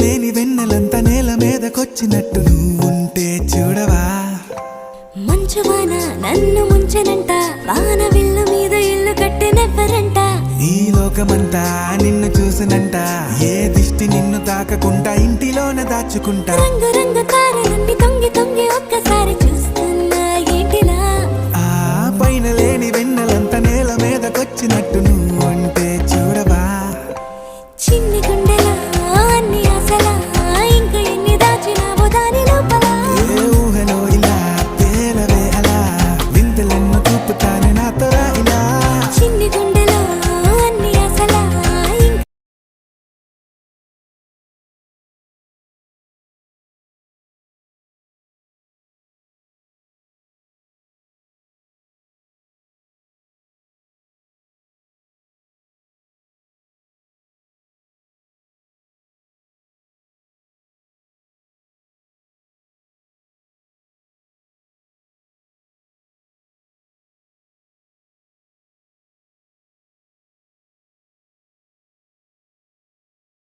లేని వెన్నెలంతా నేల మీదకొచ్చినట్టు నువ్వుంటే చూడవా. మంచువాన నన్ను ముంచెనంట, వాన విల్లు మీద ఇల్లు కట్టినెవ్వరంట. ఈ లోకమంతా నిన్ను చూసినంట, ఏ దిష్టి నిన్ను తాకకుండా ఇంటిలోనే దాచుకుంటా. రంగు రంగు తారలన్నీ తొంగి తొంగి ఒక్కసారి